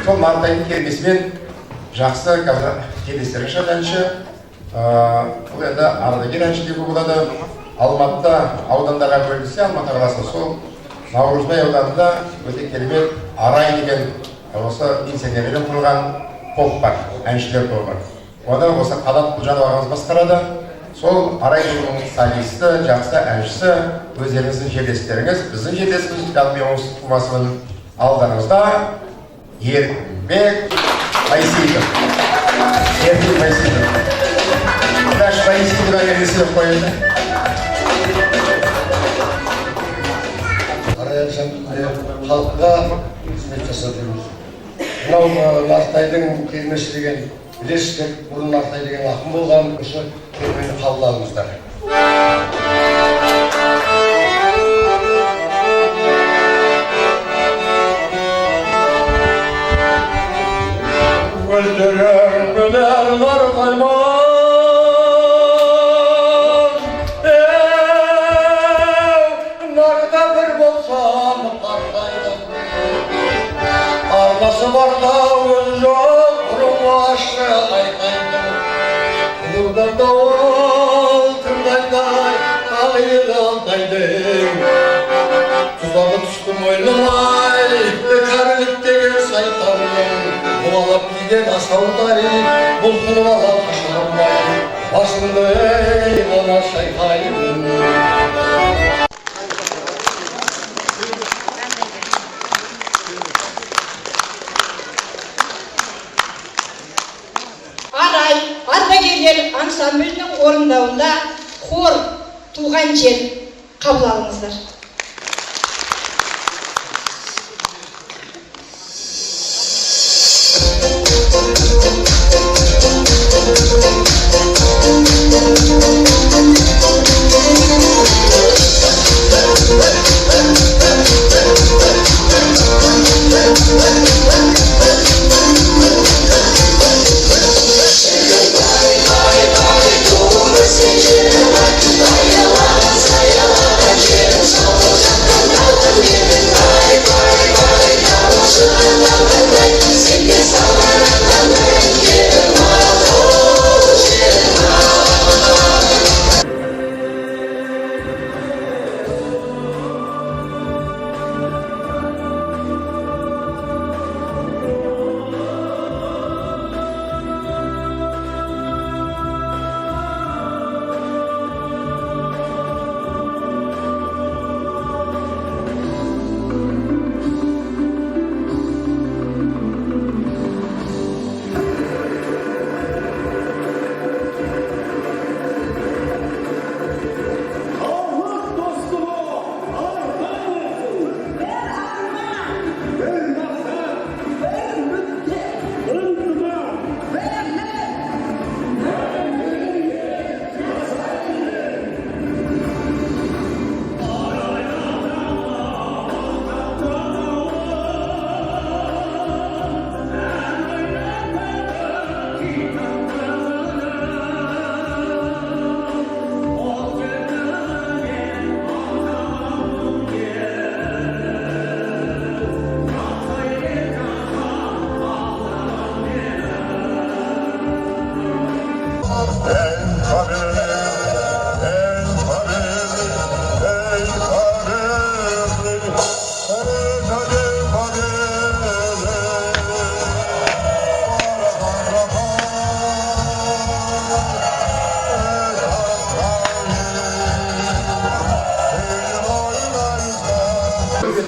сол мартайдың келмесімен жақсы келестерін әнші. Бұл енді ардагер әнші деуге болады. Алматыда аудандарға бөлінсе, Алматы қаласы сол Наурызбай ауданында өте керемет Арай деген осы инсенерлерден құрылған топ бар, әншілер тобы бар. Оны осы Қанат Құлжанов ағамыз басқарады. Сол Арай тобының солисті, жақсы әншісі, өздеріңіздің жерлестеріңіз, біздің жерлесіміз Қалмия оңтүстік тумасының алдарыңызда Еркінбек Байсейітов. Еркінбек Байсейітов. Құдаш Байсейітовға еркінбек қойылды. Халыққа қызмет жасап жүрміз. Мынау Нартайдың келмесі деген білесіздер, бұрын Нартай деген ақын болған, осы келмені қабыл алыңыздар. Өлтірер бөлер Нартайман, нарда бір болсам қартайдым. Арнасы барда өз жоқ, бұрын ашы айқайдым. Нұрдарда ол тыңдайдай, қайыр алтайдым. Тұзағы түстім ойламай, кәрілік деген сайтарым. Бұлалап киген асаудай, бұлқынып алап қашырмай, басымды ғана шайқайдым. Арай ардагерлер ансамблінің орындауында хор туған жер қабыл алыңыздар.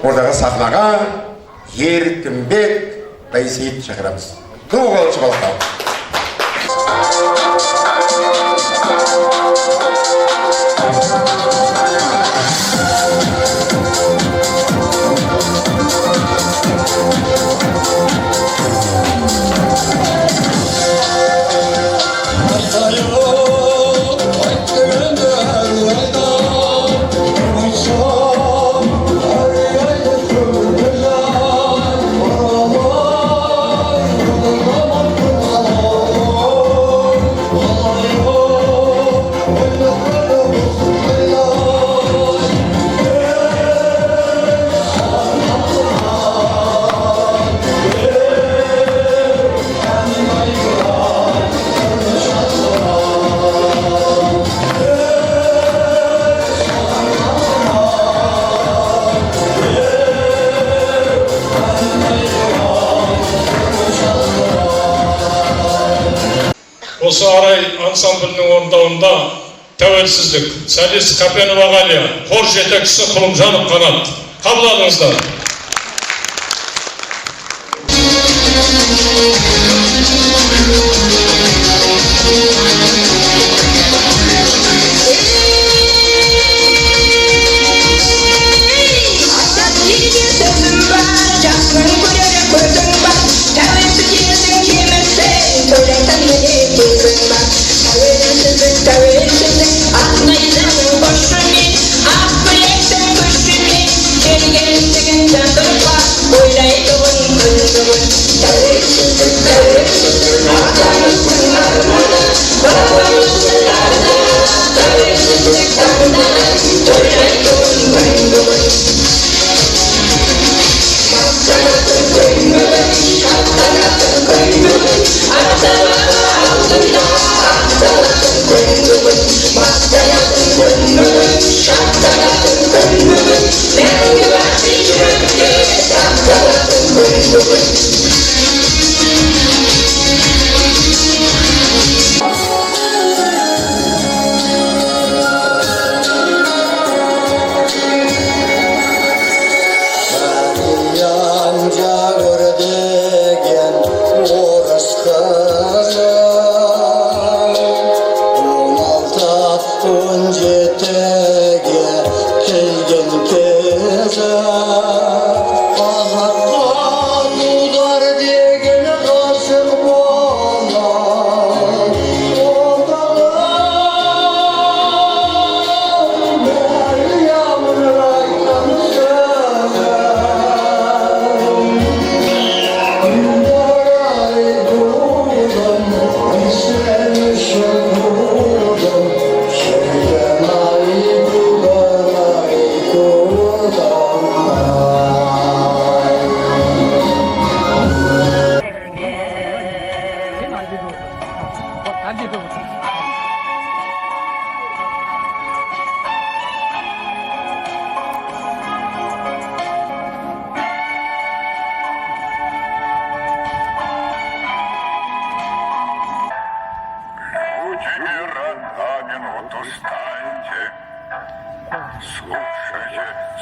Orada sahnaga Erkінбек Байсейітов шақырамыз. Ду қолшы балықтау. Oh, ансамблінің орындауында тәуелсіздік, солист Қапенова Ғалия, хор жетекшісі Құлымжанов Қанат. Қабыл алыңыздар.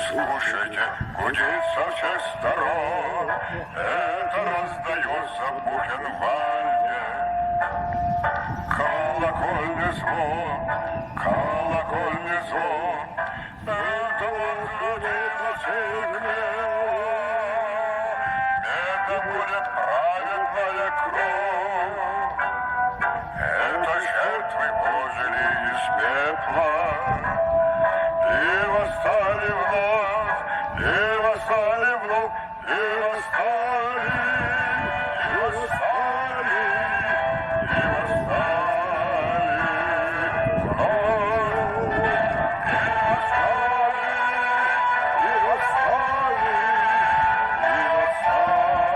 Слушайте, гудит со всех сторон, это раздается в Бухенвальде. Колокольный звон, это возводит на земле. Это будет праведная кровь, это жертвы Божьи из пепла. И восстали вновь, и восстали вновь, и восстали, и восстали, и восстали вновь, и восстали, и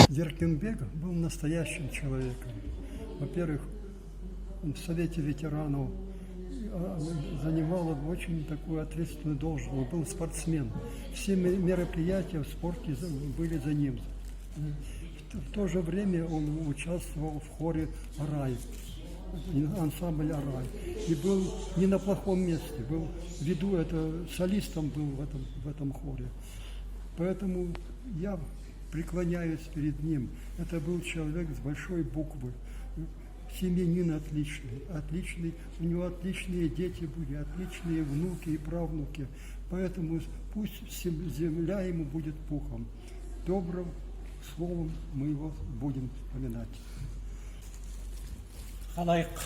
Деркембек был настоящим человеком. Во-первых, он в Совете ветеранов занимал очень такую ответственную должность. Он был спортсмен. Все мероприятия в спорте были за ним. В то же время он участвовал в хоре «Рай», ансамбль «Рай». И был не на плохом месте, был ввиду это солистом был в этом хоре. Поэтому я преклоняюсь перед ним. Это был человек с большой буквы. Семьянин отличный, у него отличные дети были, отличные внуки и правнуки. Поэтому пусть земля ему будет пухом. Добрым словом мы его будем вспоминать. Халайық,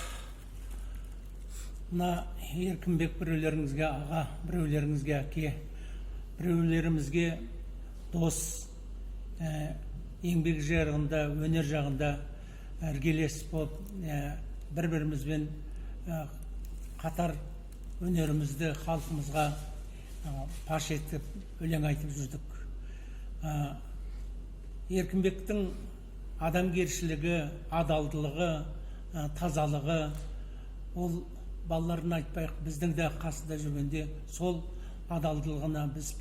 мына Еркінбек біреулеріңізге аға, біреулеріңізге әке, біреулерімізге дос, еңбек жағында, өнер жағында іргелес болып, бір-бірімізбен қатар өнерімізді халқымызға паш етіп, өлең айтып жүрдік. Еркінбектің адамгершілігі, адалдылығы, тазалығы, ол балаларын айтпайық, біздің де қасында жүргенде сол адалдылығына біз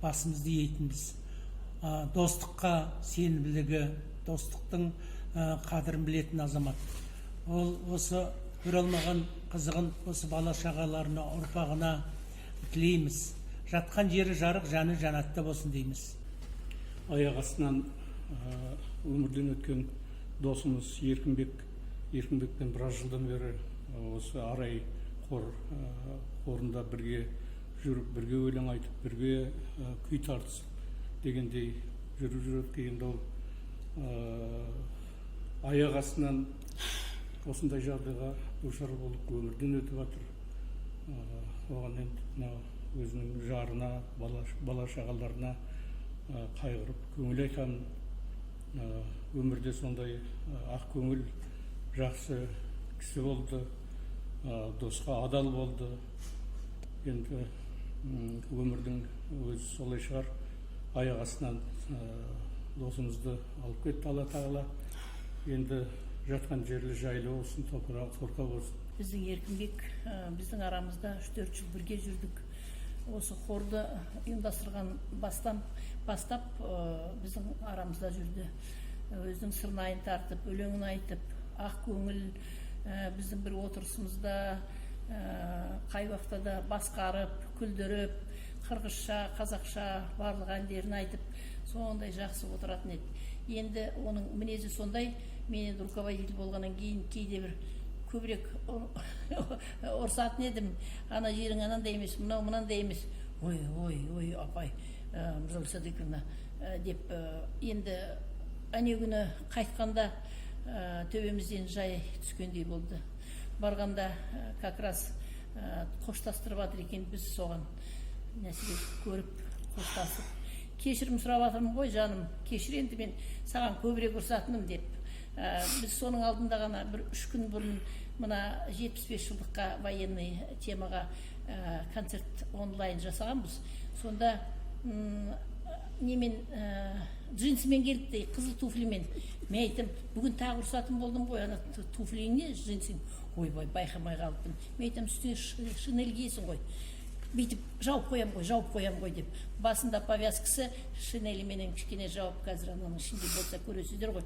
басымызды иетінбіз. Достыққа сенімділігі, достықтың қадірін білетін азамат. Ол осы көре алмаған қызығын осы бала шағаларына, ұрпағына тілейміз. Жатқан жері жарық, жаны жанатта болсын дейміз. Аяқ астынан өмірден өткен досымыз Еркінбекпен біраз жылдан бері осы Арай қорында бірге жүріп, бірге өлең айтып, бірге күй тартысып дегендей жүріп дегенде ол аяқ астынан осындай жағдайға душар болып өмірден өтіп жатыр. Оған енді өзінің жарына, бала шағаларына қайғырып, көңіл айтамын. Өмірде сондай ақ көңіл, жақсы кісі болды, досқа адал болды. Енді өмірдің өзі солай шығар. Аяқ астынан досымызды алып кетті Алла Тағала. Енді жатқан жерлі жайлы болсын, топырағы торқа болсын. Біздің Еркінбек біздің арамызда 3-4 жыл бірге жүрдік. Осы хорды ұйымдастырған бастап біздің арамызда жүрді. Өзінің сырнайын тартып, өлеңін айтып, ақ көңіл, біздің бір отырысымызда қай уақытта басқарып, күлдіріп, қырғызша, қазақша барлық әндерін айтып, сондай жақсы отыратын еді. Енді оның мінезі сондай, мен енді руководитель болғаннан кейін кейде бір көбірек ұрсатын едім. Ана жерің анандай емес, мынау мынандай емес. Ой, апай, Мырзал Садыковна деп, енді әне күні қайтқанда төбемізден жай түскендей болды. Барғанда как раз қоштастырып жатыр екен, біз соған нәрсе көріп қоштасып. Кешірім сұрап жатырмын ғой жаным, кешір енді мен саған көбірек ұрсатыным деп. Біз соның алдында ғана бір 3 күн бұрын мына 75 жылдыққа военный темаға концерт онлайн жасағанбыз. Сонда немен джинсымен келіпті, қызыл туфлимен. Мен айттым, бүгін тағы ұрсатын болдым ғой, ана туфлиң не, джинсың? Ойбай, байқамай қалыппын. Мен айттым, үстіне шинель киесің ғой. Бүйтіп жауып қоям ғой деп. Басында повязкасы, шинеліменен кішкене жауып, қазір ананың ішінде болса көресіздер ғой.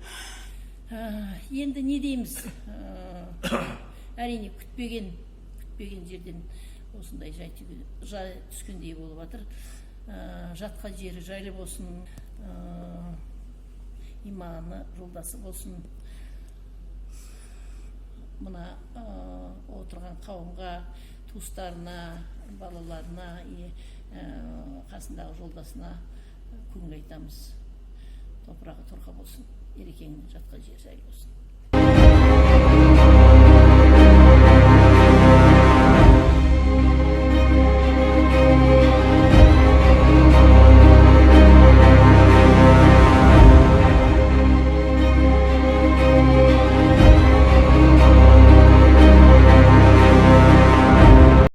Енді не дейміз? Әрине күтпеген жерден осындай жай түскендей болып жатыр. Жатқан жері жайлы болсын, иманы жолдасы болсын. Мына отырған қауымға, туыстарына, балаларына, қасындағы жолдасына көңіл айтамыз. Топырағы торқа болсын, ерекеңнің жатқан жері жайлы болсын.